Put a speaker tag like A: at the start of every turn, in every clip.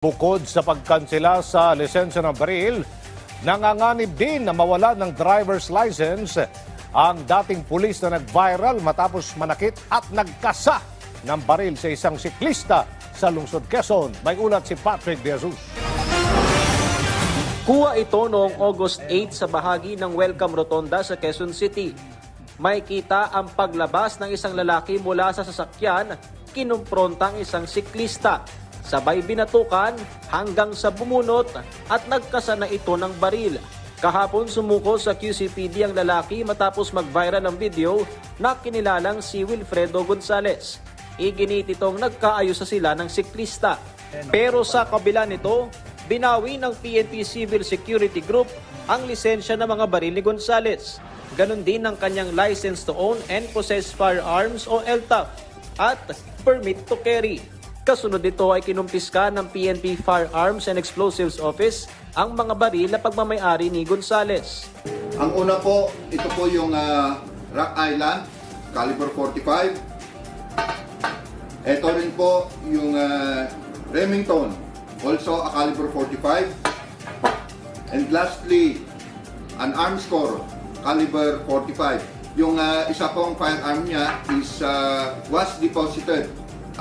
A: Bukod sa pagkansela sa lisensya ng baril, nanganganib din na mawala ng driver's license ang dating pulis na nag-viral matapos manakit at nagkasa ng baril sa isang siklista sa lungsod Quezon. May ulat si Patrick De Jesus.
B: Kuha ito noong August 8 sa bahagi ng Welcome Rotonda sa Quezon City. May kita ang paglabas ng isang lalaki mula sa sasakyan, kinumpronta ang isang siklista. Sabay binatukan hanggang sa bumunot at nagkasa na ito ng baril. Kahapon sumuko sa QCPD ang lalaki matapos mag-viral ang video na kinilalang si Wilfredo Gonzales. Iginit itong nagkaayos sa sila ng siklista. Pero sa kabila nito, binawi ng PNP Civil Security Group ang lisensya ng mga baril ni Gonzales. Ganon din ang kanyang license to own and possess firearms o LTAF at permit to carry. Kasunod nito ay kinumpiska ng PNP Firearms and Explosives Office ang mga baril na pagmamayari ni Gonzales.
C: Ang una po, ito po yung Rock Island, caliber 45. Ito rin po yung Remington, also a caliber 45. And lastly, an Armscore, caliber 45. Yung isa pong firearm niya is was deposited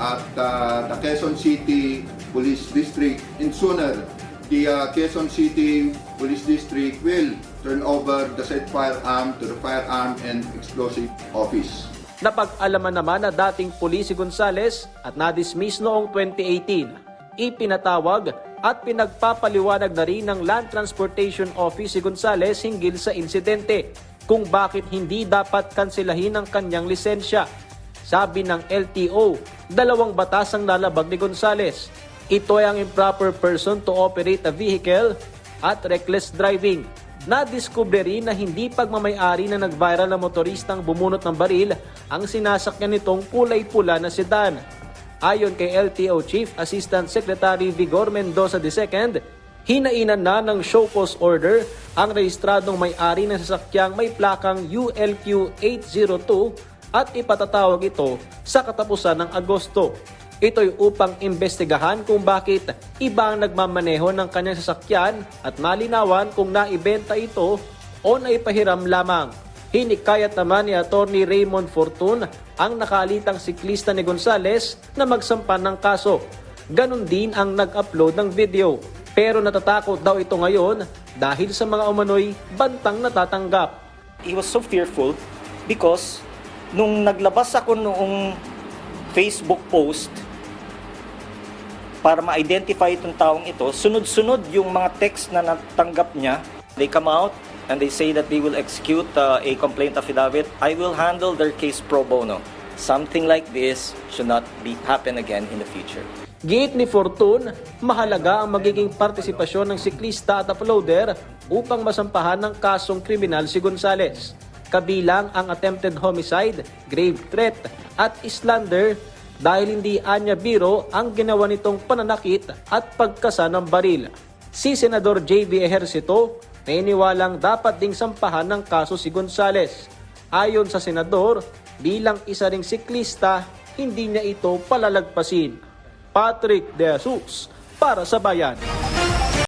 C: at the Quezon City Police District, and sooner the Quezon City Police District will turn over the said firearm to the Firearm and Explosive Office.
B: Napag-alaman naman na dating pulis si Gonzales at na-dismiss noong 2018. Ipinatawag at pinagpapaliwanag na rin ng Land Transportation Office si Gonzales hinggil sa insidente kung bakit hindi dapat kanselahin ang kanyang lisensya. Sabi ng LTO, 2 batas ang nalabag ni Gonzales. Ito ay ang improper person to operate a vehicle at reckless driving. Nadiskubre rin na hindi pagmamayari na nag-viral na motoristang bumunot ng baril ang sinasakyan nitong kulay pula na sedan. Ayon kay LTO Chief Assistant Secretary Vigor Mendoza II, hinainan na ng show cause order ang rehistradong may-ari ng sasakyang may plakang ULQ 802 at ipatatawag ito sa katapusan ng Agosto. Ito'y upang imbestigahan kung bakit iba ang nagmamaneho ng kanyang sasakyan at malinawan kung naibenta ito o naipahiram lamang. Hinikayat naman ni Attorney Raymond Fortun ang nakalitang siklista ni Gonzales na magsampan ng kaso. Ganon din ang nag-upload ng video. Pero natatakot daw ito ngayon dahil sa mga umano'y bantang natatanggap.
D: He was so fearful because nung naglabas ako noong Facebook post para ma-identify itong taong ito, sunod-sunod yung mga text na natanggap niya. They come out and they say that they will execute a complaint affidavit. I will handle their case pro bono. Something like this should not happen again in the future.
B: Giit ni Fortun, mahalaga ang magiging partisipasyon ng siklista at uploader upang masampahan ng kasong kriminal si Gonzales. Kabilang ang attempted homicide, grave threat at slander dahil hindi anya biro ang ginawa nitong pananakit at pagkasa ng baril. Si Senador J.B. Ejercito naniniwalang dapat ding sampahan ng kaso si Gonzales. Ayon sa senador, bilang isa ring siklista, hindi niya ito palalagpasin. Patrick De Jesus para sa Bayan.